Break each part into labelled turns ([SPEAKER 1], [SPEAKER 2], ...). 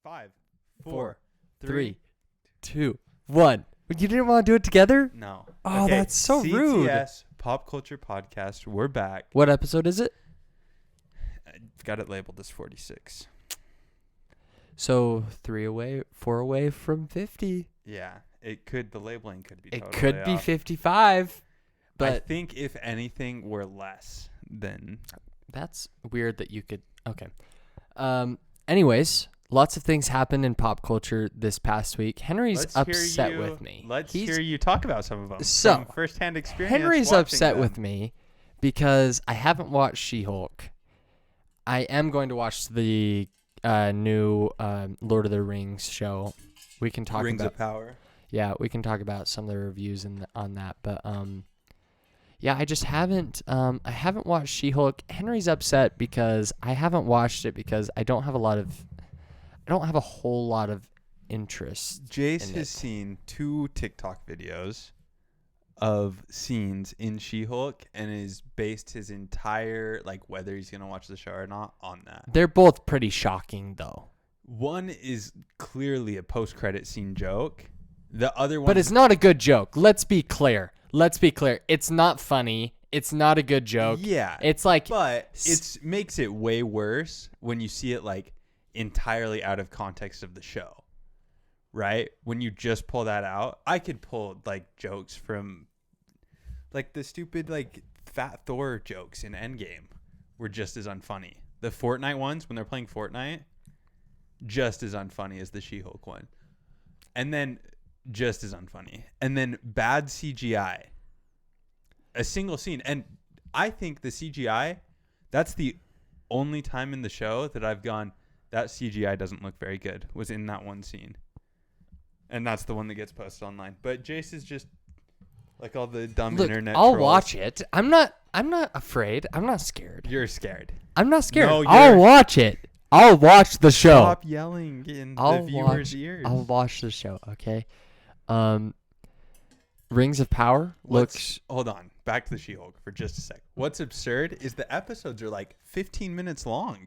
[SPEAKER 1] 5,
[SPEAKER 2] 4,
[SPEAKER 1] 4,
[SPEAKER 2] 3, 2, 1. You didn't want to do it together?
[SPEAKER 1] No.
[SPEAKER 2] Oh,
[SPEAKER 1] Okay,
[SPEAKER 2] that's so rude.
[SPEAKER 1] CTS Pop Culture Podcast. We're back.
[SPEAKER 2] What episode is it?
[SPEAKER 1] I've got it labeled as 46.
[SPEAKER 2] So 3 away, 4 away from 50.
[SPEAKER 1] Yeah, it could. The labeling could be.
[SPEAKER 2] It
[SPEAKER 1] Totally
[SPEAKER 2] could be
[SPEAKER 1] off.
[SPEAKER 2] 55. But
[SPEAKER 1] I think if anything, we're less than.
[SPEAKER 2] That's weird that you could. Okay. Anyways, lots of things happened in pop culture this past week. Henry's upset with me.
[SPEAKER 1] Let's hear you talk about some of them.
[SPEAKER 2] So,
[SPEAKER 1] from firsthand experience.
[SPEAKER 2] Henry's
[SPEAKER 1] watching
[SPEAKER 2] upset
[SPEAKER 1] them.
[SPEAKER 2] with me because I haven't watched She-Hulk. I am going to watch the new Lord of the Rings show. We can talk
[SPEAKER 1] Rings
[SPEAKER 2] about
[SPEAKER 1] of Power.
[SPEAKER 2] Yeah, we can talk about some of the reviews on that, but yeah, I just haven't watched She-Hulk. Henry's upset because I haven't watched it because I don't have a whole lot of interest.
[SPEAKER 1] Jace has seen 2 TikTok videos of scenes in She-Hulk and is based his entire, like, whether he's going to watch the show or not on that.
[SPEAKER 2] They're both pretty shocking, though.
[SPEAKER 1] One is clearly a post-credit scene joke. The other one...
[SPEAKER 2] But it's not a good joke. Let's be clear. It's not funny. It's not a good joke.
[SPEAKER 1] Yeah.
[SPEAKER 2] It's like...
[SPEAKER 1] But it makes it way worse when you see it, like, entirely out of context of the show. Right? When you just pull that out. I could pull, like, jokes from... Like, the stupid, like, Fat Thor jokes in Endgame were just as unfunny. The Fortnite ones, when they're playing Fortnite, just as unfunny as the She-Hulk one. And then, just as unfunny. And then, bad CGI. A single scene. And I think the CGI, that's the only time in the show that I've gone, that CGI doesn't look very good, was in that one scene. And that's the one that gets posted online. But Jace is just... Like all the dumb internet
[SPEAKER 2] I'll
[SPEAKER 1] trolls.
[SPEAKER 2] watch it. I'm not afraid. I'm not scared.
[SPEAKER 1] You're scared.
[SPEAKER 2] I'm not scared.
[SPEAKER 1] No,
[SPEAKER 2] I'll watch it. I'll watch the show.
[SPEAKER 1] Stop yelling in the viewers' ears.
[SPEAKER 2] I'll watch the show, okay? Rings of Power looks...
[SPEAKER 1] Hold on. Back to the She-Hulk for just a sec. What's absurd is the episodes are like 15 minutes long.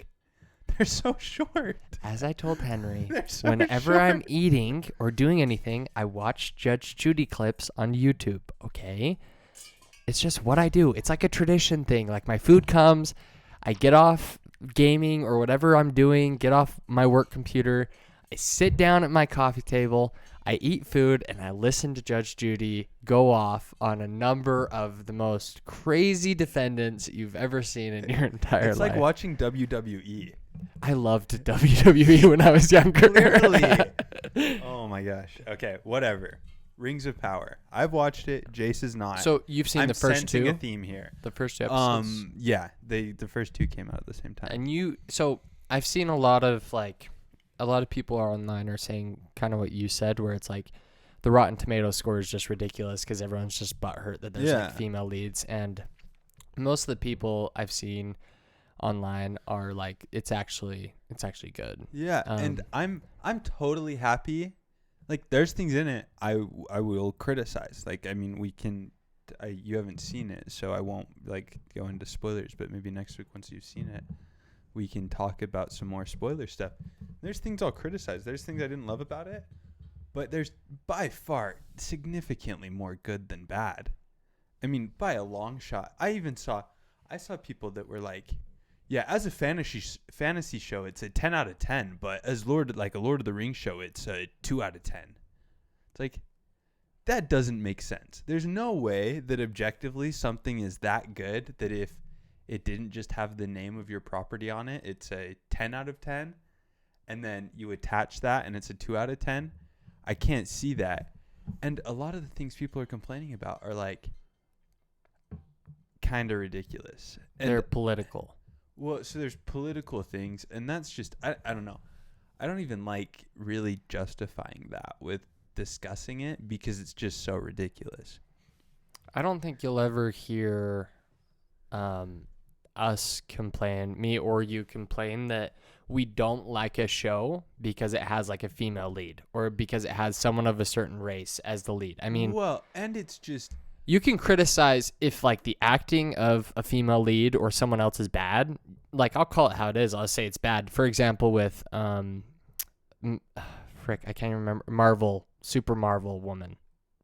[SPEAKER 1] They're so short.
[SPEAKER 2] As I told Henry,
[SPEAKER 1] So
[SPEAKER 2] whenever
[SPEAKER 1] short.
[SPEAKER 2] I'm eating or doing anything, I watch Judge Judy clips on YouTube, okay? It's just what I do. It's like a tradition thing. Like my food comes, I get off gaming or whatever I'm doing, get off my work computer, I sit down at my coffee table, I eat food, and I listen to Judge Judy go off on a number of the most crazy defendants you've ever seen in your entire life.
[SPEAKER 1] It's like watching WWE.
[SPEAKER 2] I loved WWE when I was younger.
[SPEAKER 1] Clearly. Oh my gosh. Okay, whatever. Rings of Power. I've watched it. Jace is not.
[SPEAKER 2] So you've seen the first
[SPEAKER 1] sensing
[SPEAKER 2] 2?
[SPEAKER 1] a theme here.
[SPEAKER 2] The first 2 episodes?
[SPEAKER 1] Yeah. The first 2 came out at the same time.
[SPEAKER 2] And so I've seen a lot of people online are saying kind of what you said, where it's like the Rotten Tomatoes score is just ridiculous because everyone's just butthurt that there's like female leads, and most of the people I've seen online are like it's actually good.
[SPEAKER 1] Yeah, and I'm totally happy. Like there's things in it I will criticize. Like I mean you haven't seen it, so I won't like go into spoilers, but maybe next week once you've seen it, we can talk about some more spoiler stuff. There's things I'll criticize. There's things I didn't love about it, but there's by far significantly more good than bad. I mean, by a long shot. I saw people that were like, yeah, as a fantasy show, it's a 10 out of 10, but as a Lord of the Rings show, it's a 2 out of 10. It's like, that doesn't make sense. There's no way that objectively something is that good that if it didn't just have the name of your property on it, it's a 10 out of 10, and then you attach that and it's a 2 out of 10. I can't see that. And a lot of the things people are complaining about are like kind of ridiculous. And
[SPEAKER 2] They're political.
[SPEAKER 1] Well, so there's political things, and that's just, I don't know. I don't even like really justifying that with discussing it because it's just so ridiculous.
[SPEAKER 2] I don't think you'll ever hear us complain, me or you complain that we don't like a show because it has like a female lead or because it has someone of a certain race as the lead. I mean,
[SPEAKER 1] well, and it's just...
[SPEAKER 2] You can criticize if like the acting of a female lead or someone else is bad. Like I'll call it how it is. I'll say it's bad. For example, with frick, I can't even remember. Marvel, Super Marvel woman,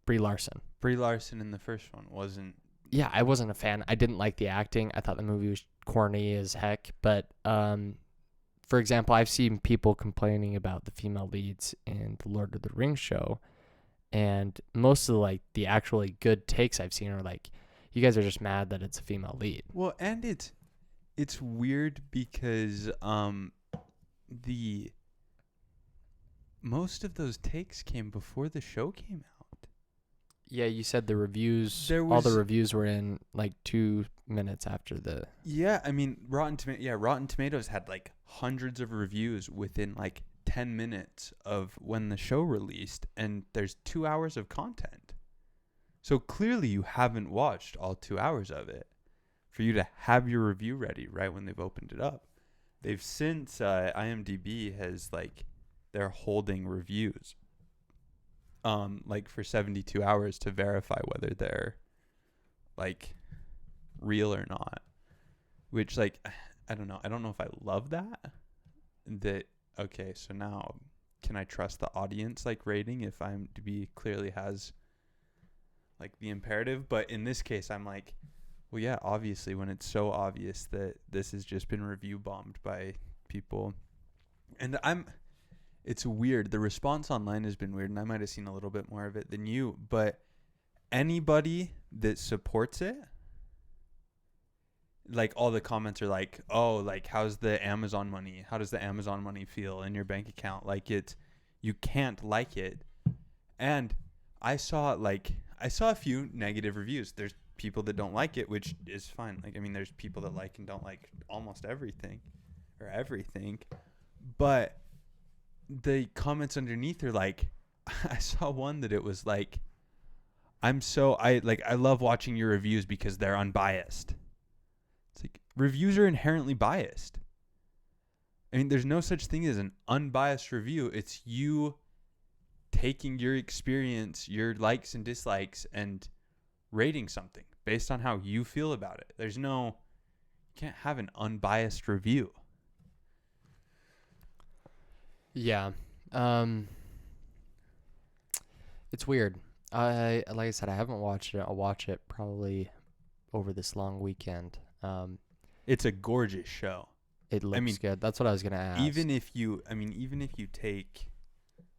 [SPEAKER 2] Brie Larson.
[SPEAKER 1] Brie Larson in the first one wasn't.
[SPEAKER 2] Yeah, I wasn't a fan. I didn't like the acting. I thought the movie was corny as heck. But for example, I've seen people complaining about the female leads in the Lord of the Rings show, and most of the actually good takes I've seen are like, you guys are just mad that it's a female lead.
[SPEAKER 1] Well, and it's weird because the most of those takes came before the show came out.
[SPEAKER 2] Yeah, you said the reviews. All the reviews were in like 2 minutes after the.
[SPEAKER 1] Yeah, I mean, Rotten Tomatoes had like hundreds of reviews within like 10 minutes of when the show released, and there's 2 hours of content. So clearly you haven't watched all 2 hours of it for you to have your review ready right when they've opened it up. They've since IMDb has like they're holding reviews like for 72 hours to verify whether they're like real or not, which like I don't know if I love that okay, so now can I trust the audience like rating if IMDb clearly has like the imperative? But in this case I'm like, well, yeah, obviously, when it's so obvious that this has just been review bombed by people. And it's weird. The response online has been weird, and I might have seen a little bit more of it than you, but anybody that supports it, like all the comments are like, oh, like how's the Amazon money? How does the Amazon money feel in your bank account? Like you can't like it. And I saw a few negative reviews. There's people that don't like it, which is fine. Like, I mean, there's people that like and don't like almost everything. But the comments underneath are like, I saw one that it was like, I love watching your reviews because they're unbiased. It's like, reviews are inherently biased. I mean, there's no such thing as an unbiased review. It's you taking your experience, your likes and dislikes, and rating something based on how you feel about it. You can't have an unbiased review.
[SPEAKER 2] Yeah. It's weird. Like I said, I haven't watched it. I'll watch it probably over this long weekend.
[SPEAKER 1] It's a gorgeous show.
[SPEAKER 2] It looks good. That's what I was going to ask.
[SPEAKER 1] Even if you take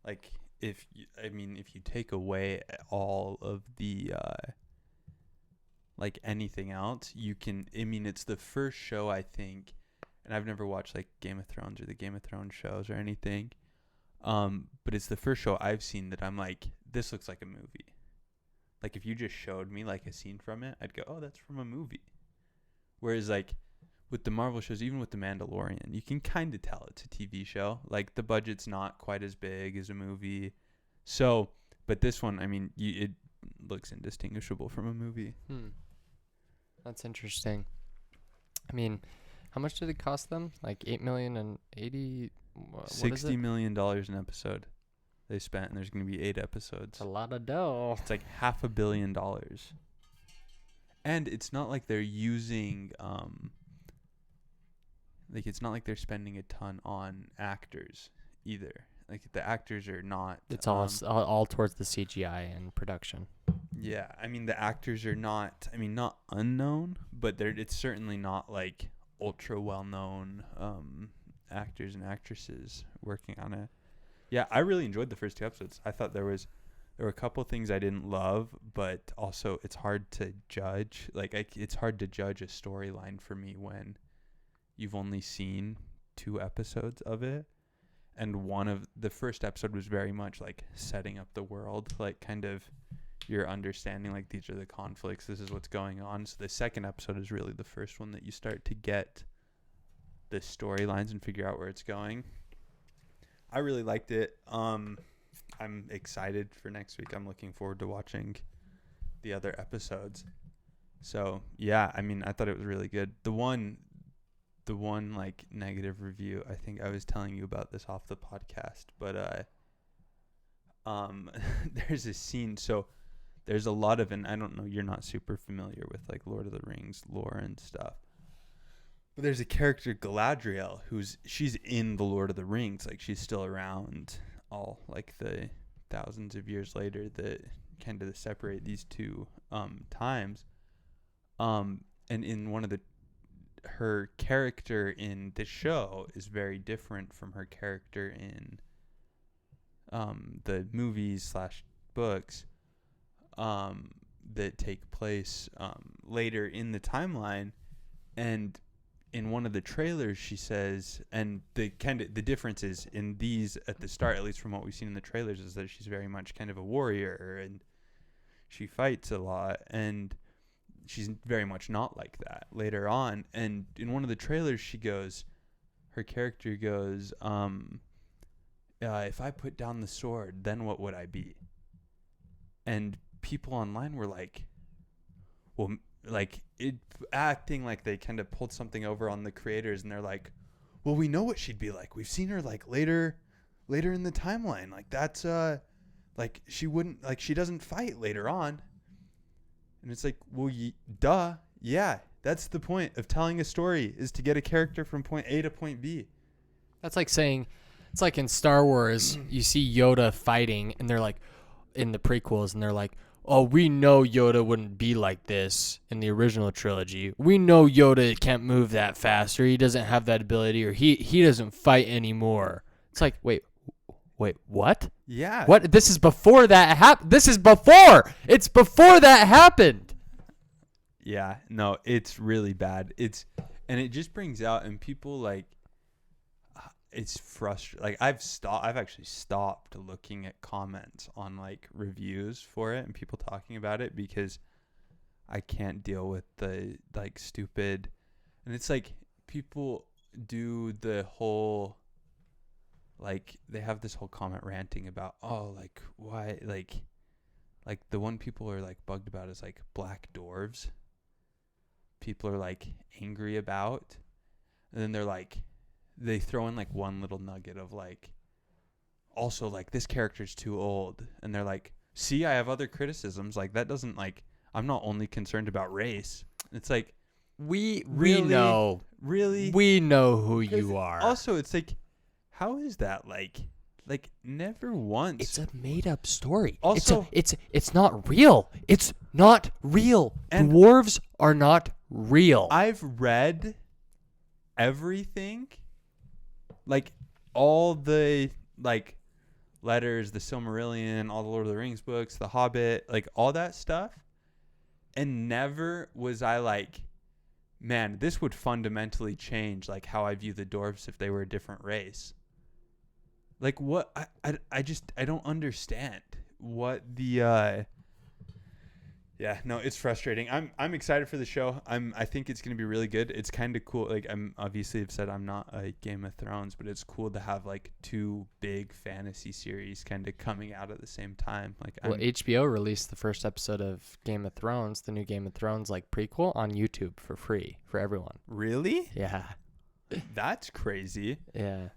[SPEAKER 1] like if you take away all of the like anything else, you can. I mean, it's the first show, I think, and I've never watched like Game of Thrones or the Game of Thrones shows or anything, but it's the first show I've seen that I'm like, this looks like a movie. Like if you just showed me like a scene from it, I'd go, oh, that's from a movie. Whereas like with the Marvel shows, even with The Mandalorian, you can kind of tell it's a TV show. Like the budget's not quite as big as a movie. So, but this one, I mean, it looks indistinguishable from a movie.
[SPEAKER 2] That's interesting. I mean, how much did it cost them? Like $8 million and
[SPEAKER 1] $60 million an episode they spent, and there's going to be 8 episodes.
[SPEAKER 2] It's a lot of dough.
[SPEAKER 1] It's like $500 million. And it's not like they're using, like it's not like they're spending a ton on actors either. Like the actors are not.
[SPEAKER 2] It's all towards the CGI and production.
[SPEAKER 1] Yeah, I mean the actors are not. I mean not unknown, but it's certainly not like ultra well known actors and actresses working on it. Yeah, I really enjoyed the first 2 episodes. I thought there were a couple things I didn't love, but also it's hard to judge. Like it's hard to judge a storyline for me when you've only seen 2 episodes of it. And one of the first episode was very much like setting up the world, like kind of you're understanding like these are the conflicts, this is what's going on. So the second episode is really the first one that you start to get the storylines and figure out where it's going. I really liked it. I'm excited for next week. I'm looking forward to watching the other episodes. So yeah, I mean, I thought it was really good. The one like negative review, I think I was telling you about this off the podcast, but there's a scene. So there's a lot of, and I don't know, you're not super familiar with like Lord of the Rings lore and stuff, But there's a character, Galadriel, she's in the Lord of the Rings. Like, she's still around all, like, the thousands of years later that kind of separate these two times. And in her character in the show is very different from her character in the movies / books that take place later in the timeline. And in one of the trailers, she says, and the difference is in these at the start, at least from what we've seen in the trailers, is that she's very much kind of a warrior and she fights a lot, and she's very much not like that later on. And in one of the trailers, her character goes, if I put down the sword, then what would I be? And people online were like, well, like, it acting like they kind of pulled something over on the creators, and they're like, well, we know what she'd be like. We've seen her like later in the timeline. Like, that's like, she wouldn't, like, she doesn't fight later on. And it's like, well, duh. Yeah, that's the point of telling a story, is to get a character from point A to point B.
[SPEAKER 2] That's like saying, it's like in Star Wars, you see Yoda fighting, and they're like, in the prequels, and they're like, oh, we know Yoda wouldn't be like this in the original trilogy. We know Yoda can't move that fast, or he doesn't have that ability, or he doesn't fight anymore. It's like, wait, what?
[SPEAKER 1] Yeah.
[SPEAKER 2] What? This is before that happened. This is before. It's before that happened.
[SPEAKER 1] Yeah. No, it's really bad. And it just brings out, and people, like, it's frustrating. Like, I've actually stopped looking at comments on, like, reviews for it and people talking about it, because I can't deal with the, like, stupid, and it's like people do the whole, like, they have this whole comment ranting about, oh, like, why, like the one people are, like, bugged about is, like, black dwarves. People are, like, angry about, and then they're like, they throw in, like, one little nugget of, like, also, like, this character's too old, and they're like, see, I have other criticisms, like, that doesn't, like, I'm not only concerned about race. It's like,
[SPEAKER 2] we
[SPEAKER 1] know
[SPEAKER 2] who you are.
[SPEAKER 1] Also, it's like, how is that, like never once?
[SPEAKER 2] It's a made-up story.
[SPEAKER 1] Also,
[SPEAKER 2] it's not real. It's not real.
[SPEAKER 1] And
[SPEAKER 2] dwarves are not real.
[SPEAKER 1] I've read everything, like, all the, like, letters, the Silmarillion, all the Lord of the Rings books, the Hobbit, like, all that stuff, and never was I like, man, this would fundamentally change, like, how I view the dwarves if they were a different race. Like, what? I just, I don't understand what the, yeah, no, it's frustrating. I'm excited for the show. I think it's going to be really good. It's kind of cool. Like, I'm obviously have said I'm not a Game of Thrones, but it's cool to have, like, two big fantasy series kind of coming out at the same time. Like,
[SPEAKER 2] well, HBO released the first episode of Game of Thrones, the new Game of Thrones, like, prequel on YouTube for free for everyone.
[SPEAKER 1] Really?
[SPEAKER 2] Yeah.
[SPEAKER 1] That's crazy.
[SPEAKER 2] Yeah.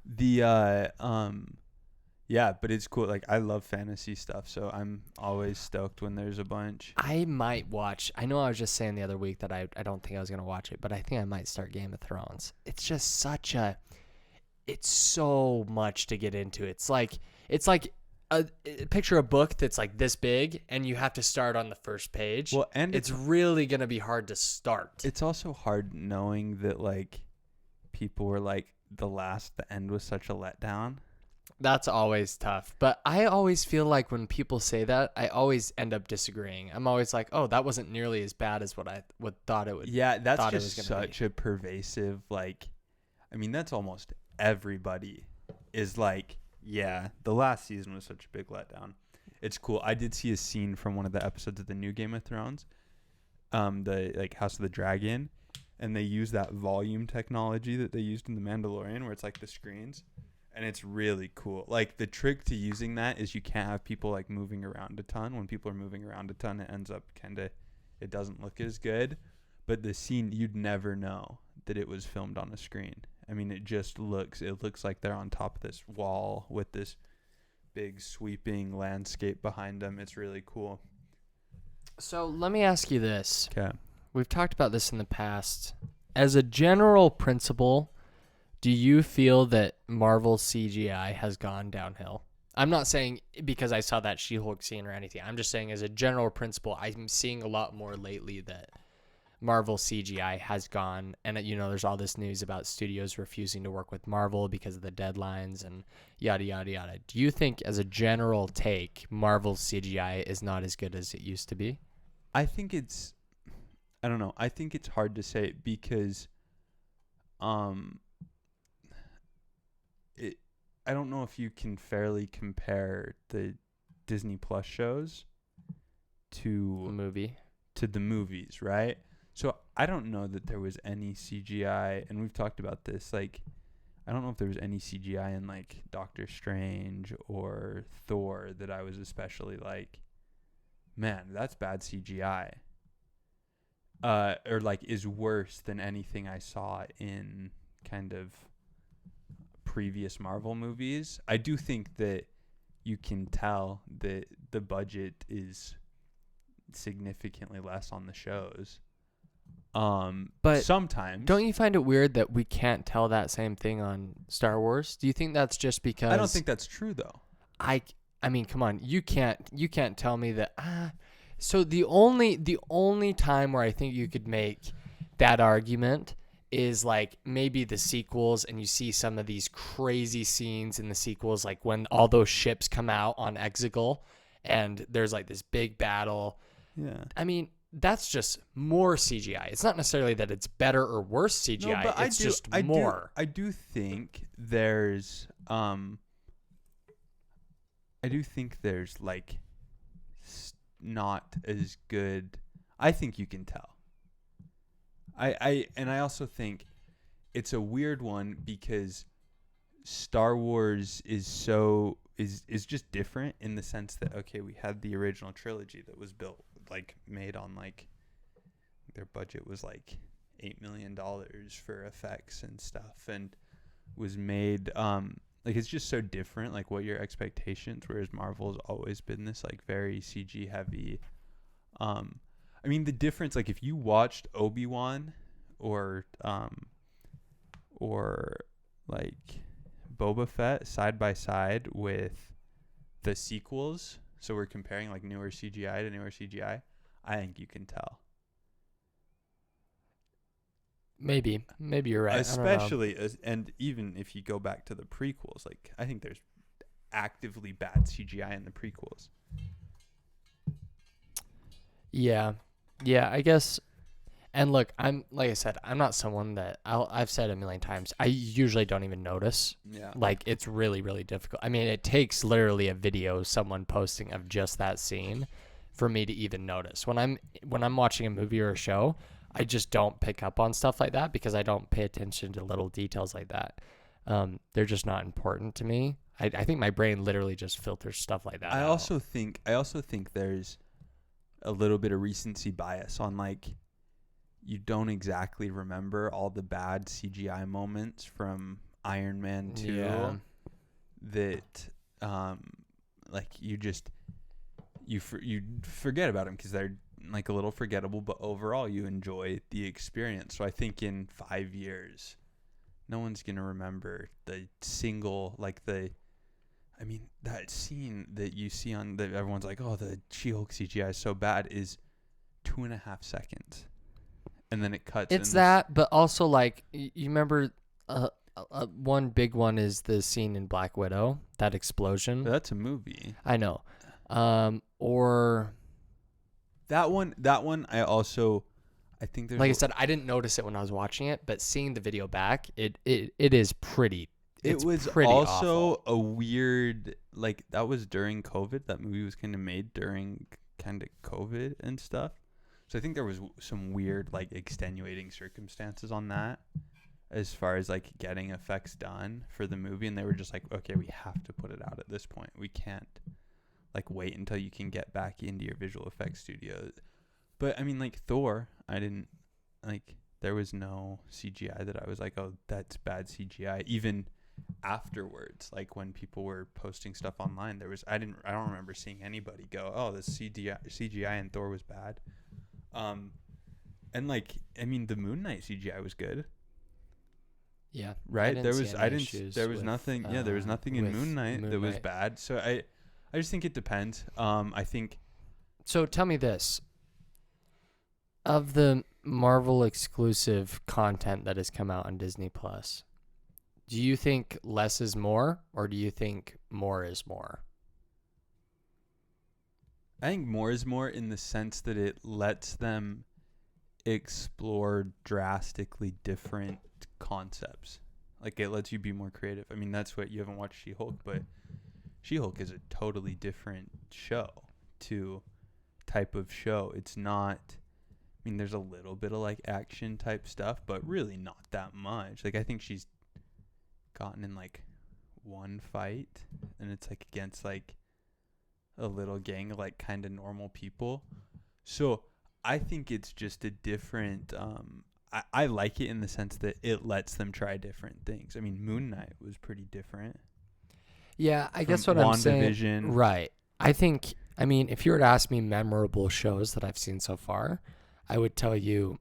[SPEAKER 1] Yeah, but it's cool. Like, I love fantasy stuff, so I'm always stoked when there's a bunch.
[SPEAKER 2] I might watch. I know I was just saying the other week that I don't think I was going to watch it, but I think I might start Game of Thrones. It's just it's so much to get into. It's like picture a book that's like this big, and you have to start on the first page.
[SPEAKER 1] Well, and
[SPEAKER 2] it's really going to be hard to start.
[SPEAKER 1] It's also hard knowing that, like, people were like, the end was such a letdown.
[SPEAKER 2] That's always tough. But I always feel like when people say that, I always end up disagreeing. I'm always like, oh, that wasn't nearly as bad as what I thought it would.
[SPEAKER 1] Yeah, that's just such a pervasive, like, I mean, that's almost everybody is like, yeah, the last season was such a big letdown. It's cool. I did see a scene from one of the episodes of the new Game of Thrones, the, like, House of the Dragon, and they use that volume technology that they used in The Mandalorian, where it's like the screens. And it's really cool. Like, the trick to using that is you can't have people, like, moving around a ton. When people are moving around a ton, it ends up it doesn't look as good. But the scene, you'd never know that it was filmed on a screen. I mean, it looks like they're on top of this wall with this big sweeping landscape behind them. It's really cool.
[SPEAKER 2] So let me ask you this.
[SPEAKER 1] Okay.
[SPEAKER 2] We've talked about this in the past. as a general principle, do you feel that Marvel CGI has gone downhill? I'm not saying because I saw that She-Hulk scene or anything. I'm just saying as a general principle, I'm seeing a lot more lately that Marvel CGI has gone, and there's all this news about studios refusing to work with Marvel because of the deadlines and yada, yada, yada. Do you think as a general take, Marvel CGI is not as good as it used to be?
[SPEAKER 1] I don't know. I think it's hard to say because, I don't know if you can fairly compare the Disney Plus shows to the movies, right? So I don't know that there was any CGI, and we've talked about this. Like, I don't know if there was any CGI in like Doctor Strange or Thor that I was especially like, man, that's bad CGI. Or like is worse than anything I saw in kind of previous Marvel movies. I do think that you can tell that the budget is significantly less on the shows. But sometimes,
[SPEAKER 2] don't you find it weird that we can't tell that same thing on Star Wars? Do you think that's just because
[SPEAKER 1] I don't think that's true though.
[SPEAKER 2] I mean, come on, you can't tell me that. So the only time where I think you could make that argument is like maybe the sequels, and you see some of these crazy scenes in the sequels, like when all those ships come out on Exegol, and there's like this big battle.
[SPEAKER 1] Yeah.
[SPEAKER 2] I mean, that's just more CGI. It's not necessarily that it's better or worse CGI. No, but it's just more.
[SPEAKER 1] I do think there's like not as good. I think you can tell. I also think it's a weird one because Star Wars is just different in the sense that, okay, we had the original trilogy that was built, like made on like, their budget was like $8 million for effects and stuff, and was made like, it's just so different, like what your expectations, whereas Marvel's always been this like very CG heavy. I mean, the difference, like if you watched Obi-Wan or like Boba Fett side by side with the sequels, so we're comparing like newer CGI to newer CGI, I think you can tell.
[SPEAKER 2] Maybe you're right.
[SPEAKER 1] Especially, and even if you go back to the prequels, like I think there's actively bad CGI in the prequels.
[SPEAKER 2] Yeah, I guess. And look, like I said, I'm not someone that I've said a million times, I usually don't even notice.
[SPEAKER 1] Yeah.
[SPEAKER 2] Like, it's really, really difficult. I mean, it takes literally a video someone posting of just that scene for me to even notice. When I'm watching a movie or a show, I just don't pick up on stuff like that because I don't pay attention to little details like that. They're just not important to me. I think my brain literally just filters stuff like that
[SPEAKER 1] I
[SPEAKER 2] out.
[SPEAKER 1] also think there's a little bit of recency bias on, like, you don't exactly remember all the bad CGI moments from Iron Man 2 that like you forget about them because they're like a little forgettable, but overall you enjoy the experience. So I think in 5 years no one's gonna remember the single, like, that scene that you see on that everyone's like, oh, the She-Hulk CGI is so bad, is 2.5 seconds. And then it cuts.
[SPEAKER 2] It's that, but also, like, you remember one big one is the scene in Black Widow, that explosion.
[SPEAKER 1] That's a movie.
[SPEAKER 2] I know. Or
[SPEAKER 1] that one I think there's,
[SPEAKER 2] like I said, I didn't notice it when I was watching it, but seeing the video back, it is pretty.
[SPEAKER 1] It was
[SPEAKER 2] pretty
[SPEAKER 1] also
[SPEAKER 2] awful.
[SPEAKER 1] a weird, like, that was during COVID. That movie was kind of made during kind of COVID and stuff. So I think there was some weird, like, extenuating circumstances on that as far as, like, getting effects done for the movie. And they were just like, okay, we have to put it out at this point. We can't, like, wait until you can get back into your visual effects studio. But, I mean, like, Thor, I didn't, like, there was no CGI that I was like, oh, that's bad CGI. Even afterwards, like, when people were posting stuff online, I don't remember seeing anybody go, oh, the CGI in Thor was bad. And like, I mean, the Moon Knight CGI was good,
[SPEAKER 2] Yeah.
[SPEAKER 1] right? There was nothing. Yeah, there was nothing in Moon Knight that was bad. So I just think it depends. I think.
[SPEAKER 2] So tell me this: of the Marvel exclusive content that has come out on Disney Plus, do you think less is more, or do you think more is more?
[SPEAKER 1] I think more is more in the sense that it lets them explore drastically different concepts. Like, it lets you be more creative. I mean, that's what you haven't watched She-Hulk, but She-Hulk is a totally different type of show. It's not, I mean, there's a little bit of like action type stuff, but really not that much. Like, I think she's gotten in like one fight, and it's like against like a little gang of like kind of normal people. So I think it's just a different, I like it in the sense that it lets them try different things. I mean, Moon Knight was pretty different.
[SPEAKER 2] Yeah, I guess what I'm saying. Right. I think, I mean, if you were to ask me memorable shows that I've seen so far, I would tell you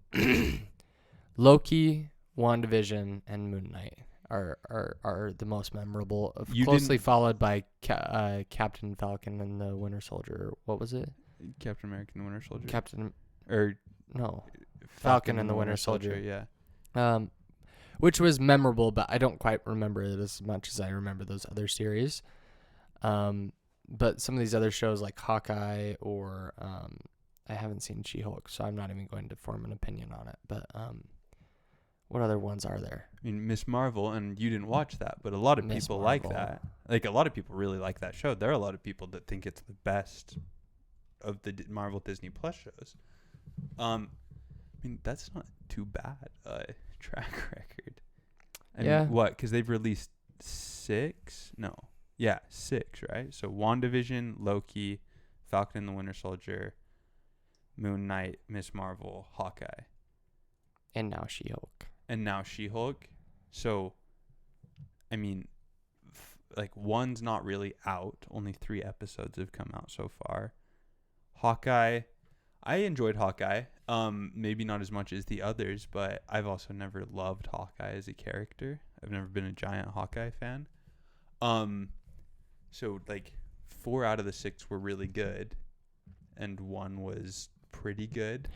[SPEAKER 2] Loki, WandaVision, and Moon Knight are the most memorable, closely followed by Captain Falcon and the Winter Soldier. What was it?
[SPEAKER 1] Captain America and the Winter Soldier.
[SPEAKER 2] Falcon and the Winter Soldier.
[SPEAKER 1] Yeah.
[SPEAKER 2] Which was memorable, but I don't quite remember it as much as I remember those other series. But some of these other shows like Hawkeye or I haven't seen She-Hulk, so I'm not even going to form an opinion on it. But what other ones are there?
[SPEAKER 1] I mean, Miss Marvel, and you didn't watch that, but a lot of people like that. Like, a lot of people really like that show. There are a lot of people that think it's the best of the Marvel Disney Plus shows. I mean, that's not too bad track record. I mean, what? Because they've released 6? No. Yeah, 6, right? So WandaVision, Loki, Falcon and the Winter Soldier, Moon Knight, Miss Marvel, Hawkeye.
[SPEAKER 2] And now She-Hulk. So, I mean, like, one's not really out. Only 3 episodes have come out so far. Hawkeye, I enjoyed Hawkeye. Maybe not as much as the others, but I've also never loved Hawkeye as a character. I've never been a giant Hawkeye fan. So like 4 out of the 6 were really good, and 1 was pretty good.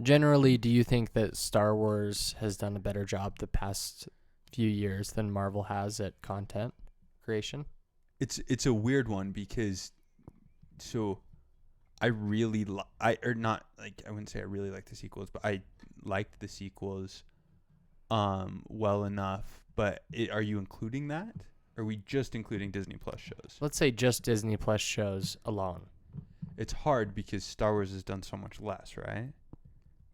[SPEAKER 2] Generally, do you think that Star Wars has done a better job the past few years than Marvel has at content creation?
[SPEAKER 1] It's a weird one because, so I really I wouldn't say I really like the sequels, but I liked the sequels well enough. But are you including that? Or are we just including Disney Plus shows?
[SPEAKER 2] Let's say just Disney Plus shows alone.
[SPEAKER 1] It's hard because Star Wars has done so much less, right?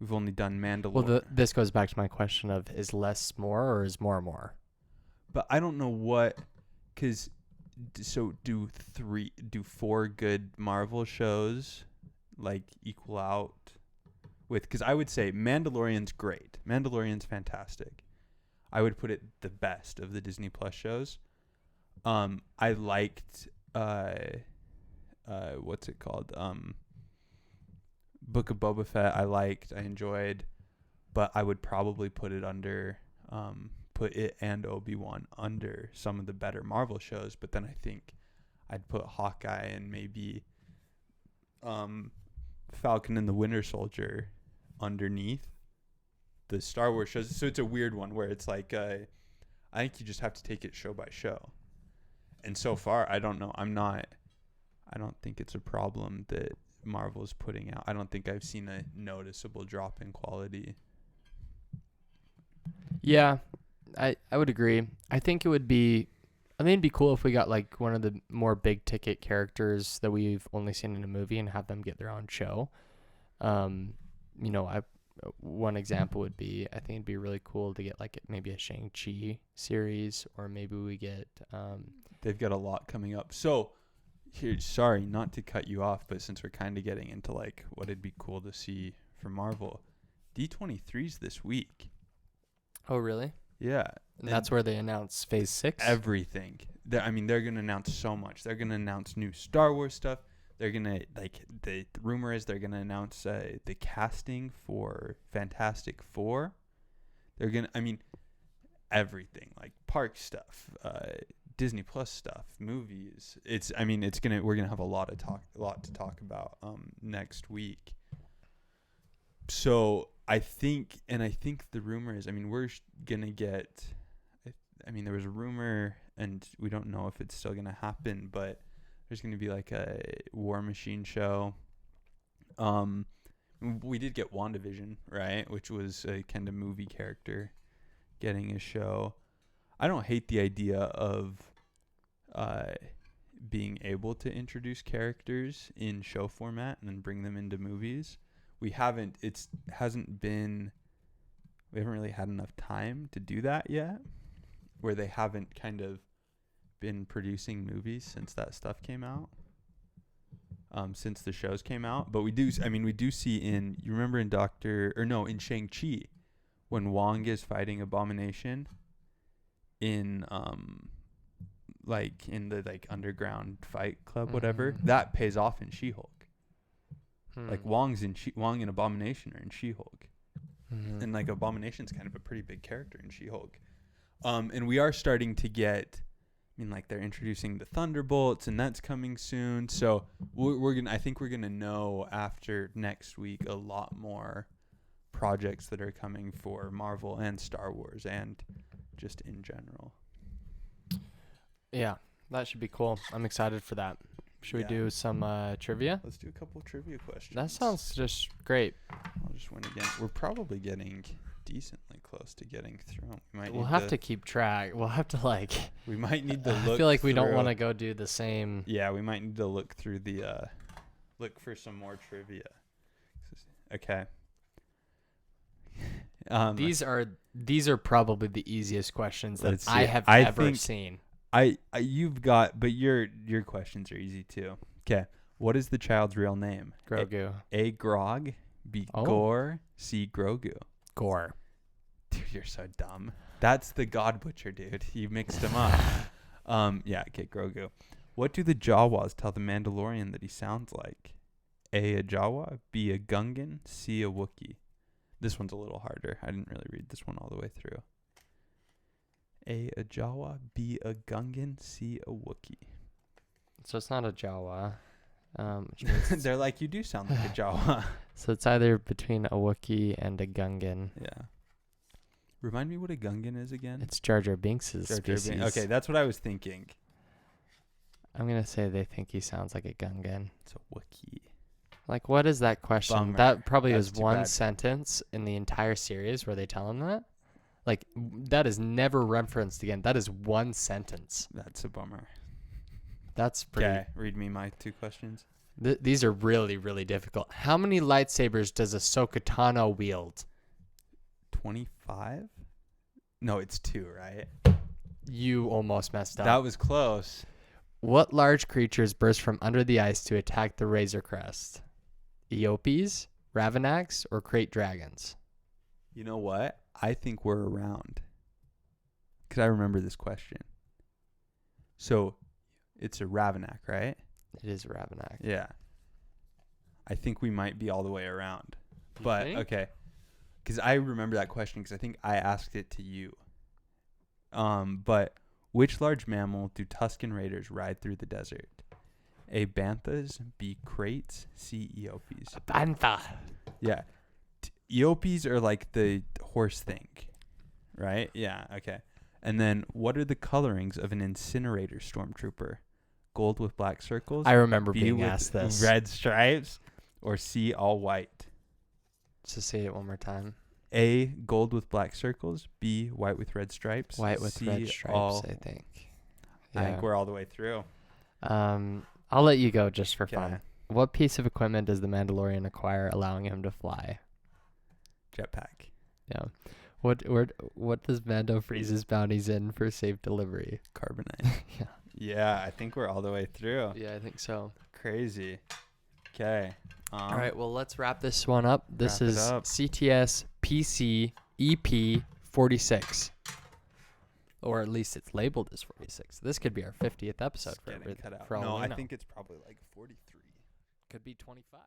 [SPEAKER 1] We've only done Mandalorian.
[SPEAKER 2] Well, this goes back to my question of, is less more or is more more?
[SPEAKER 1] But I don't know what, because, so do 4 good Marvel shows like equal out with, because I would say Mandalorian's great. Mandalorian's fantastic. I would put it the best of the Disney Plus shows. I liked what's it called? Book of Boba Fett. I enjoyed, but I would probably put it and Obi-Wan under some of the better Marvel shows. But then I think I'd put Hawkeye and maybe Falcon and the Winter Soldier underneath the Star Wars shows. So it's a weird one where it's like I think you just have to take it show by show. And so far, I don't know. I don't think it's a problem that Marvel's putting out. I don't think I've seen a noticeable drop in quality.
[SPEAKER 2] Yeah, I would agree. I think it'd be cool if we got like one of the more big ticket characters that we've only seen in a movie and have them get their own show. One example would be, I think it'd be really cool to get like maybe a Shang-Chi series, or maybe we get
[SPEAKER 1] they've got a lot coming up. So here, sorry not to cut you off, but since we're kind of getting into like what it'd be cool to see from Marvel, D23's this week.
[SPEAKER 2] Oh, really?
[SPEAKER 1] Yeah.
[SPEAKER 2] And that's where they announce Phase 6?
[SPEAKER 1] Everything. They're going to announce so much. They're going to announce new Star Wars stuff. they're gonna the rumor is they're gonna announce the casting for Fantastic Four. They're gonna, I mean, everything, like park stuff, Disney Plus stuff, movies. We're gonna have a lot to talk about next week. So I think the rumor is, I mean, we're gonna get. I mean, there was a rumor, and we don't know if it's still gonna happen, but there's gonna be like a War Machine show. We did get WandaVision, right, which was a kind of movie character getting a show. I don't hate the idea of being able to introduce characters in show format and then bring them into movies. We haven't really had enough time to do that yet, where they haven't kind of been producing movies since that stuff came out, since the shows came out. But we do see you remember in Shang-Chi, when Wong is fighting Abomination in in the underground fight club, whatever, that pays off in She-Hulk. Like Wong and Abomination are in She-Hulk. And like Abomination's kind of a pretty big character in She-Hulk. And we are starting to get, they're introducing the Thunderbolts, and that's coming soon. So I think we're gonna know after next week a lot more projects that are coming for Marvel and Star Wars and just in general.
[SPEAKER 2] Yeah, that should be cool. I'm excited for that. Should we do some trivia?
[SPEAKER 1] Let's do a couple of trivia questions.
[SPEAKER 2] That sounds just great.
[SPEAKER 1] I'll just win again. We're probably getting decently close to getting through.
[SPEAKER 2] We'll have to keep track. We'll have to
[SPEAKER 1] we might need to look.
[SPEAKER 2] I feel like we don't want to go do the same.
[SPEAKER 1] Yeah, we might need to look through look for some more trivia. Okay.
[SPEAKER 2] These are probably the easiest questions that I have ever seen.
[SPEAKER 1] You've got, but your questions are easy too. Okay. What is the child's real name?
[SPEAKER 2] Grogu.
[SPEAKER 1] A. Grog. B. Gore. C. Grogu.
[SPEAKER 2] Gore.
[SPEAKER 1] Dude, you're so dumb. That's the God Butcher, dude. You mixed them up. Yeah. Okay. Grogu. What do the Jawas tell the Mandalorian that he sounds like? A. A Jawa. B. A Gungan. C. A Wookiee. This one's a little harder. I didn't really read this one all the way through. A Jawa, B a Gungan, C a Wookiee.
[SPEAKER 2] So it's not a Jawa.
[SPEAKER 1] They're like, you do sound like a Jawa.
[SPEAKER 2] So it's either between a Wookiee and a Gungan.
[SPEAKER 1] Yeah. Remind me what a Gungan is again?
[SPEAKER 2] It's Jar Jar Binks' species.
[SPEAKER 1] Okay, that's what I was thinking.
[SPEAKER 2] I'm going to say they think he sounds like a Gungan.
[SPEAKER 1] It's a Wookiee.
[SPEAKER 2] Like, what is that question?
[SPEAKER 1] Bummer.
[SPEAKER 2] That probably
[SPEAKER 1] That's
[SPEAKER 2] is one sentence in the entire series where they tell him that. Like, that is never referenced again. That is one sentence.
[SPEAKER 1] That's a bummer.
[SPEAKER 2] That's pretty...
[SPEAKER 1] Okay, read me my two questions.
[SPEAKER 2] These are really, really difficult. How many lightsabers does Ahsoka Tano wield?
[SPEAKER 1] 25? No, it's 2, right?
[SPEAKER 2] You almost messed up.
[SPEAKER 1] That was close.
[SPEAKER 2] What large creatures burst from under the ice to attack the Razor Crest? Eopies, Ravanax, or Krayt Dragons?
[SPEAKER 1] You know what? I think we're around. Because I remember this question. So, it's a Ravanac, right?
[SPEAKER 2] It is a Ravanac.
[SPEAKER 1] Yeah. I think we might be all the way around.
[SPEAKER 2] You
[SPEAKER 1] But,
[SPEAKER 2] think?
[SPEAKER 1] okay. Because I remember that question because I think I asked it to you. But which large mammal do Tusken Raiders ride through the desert? A. Banthas. B. Kraits. C. Eopies.
[SPEAKER 2] A bantha.
[SPEAKER 1] Yeah. Eopies are like the horse thing, right? Yeah, okay. And then what are the colorings of an incinerator stormtrooper? Gold with black circles?
[SPEAKER 2] I remember
[SPEAKER 1] B
[SPEAKER 2] being
[SPEAKER 1] with
[SPEAKER 2] asked this.
[SPEAKER 1] red stripes? Or C, all white?
[SPEAKER 2] So say it one more time.
[SPEAKER 1] A, gold with black circles. B, white with red stripes.
[SPEAKER 2] White with
[SPEAKER 1] C,
[SPEAKER 2] red stripes, I think.
[SPEAKER 1] I think we're all the way through.
[SPEAKER 2] I'll let you go just for fun.
[SPEAKER 1] Okay.
[SPEAKER 2] What piece of equipment does the Mandalorian acquire allowing him to fly?
[SPEAKER 1] Jetpack.
[SPEAKER 2] Yeah. What does Mando freeze his bounties in for safe delivery?
[SPEAKER 1] Carbonite.
[SPEAKER 2] Yeah.
[SPEAKER 1] Yeah, I think we're all the way through.
[SPEAKER 2] Yeah, I think so.
[SPEAKER 1] Crazy. Okay.
[SPEAKER 2] All right, well, let's wrap this one up. This
[SPEAKER 1] Wrap it
[SPEAKER 2] is
[SPEAKER 1] up.
[SPEAKER 2] CTS PC EP 46. Or at least it's labeled as 46. This could be our 50th episode
[SPEAKER 1] It's
[SPEAKER 2] for
[SPEAKER 1] getting cut out.
[SPEAKER 2] for all
[SPEAKER 1] No,
[SPEAKER 2] we
[SPEAKER 1] I
[SPEAKER 2] know.
[SPEAKER 1] think it's probably like 43.
[SPEAKER 2] could be 25.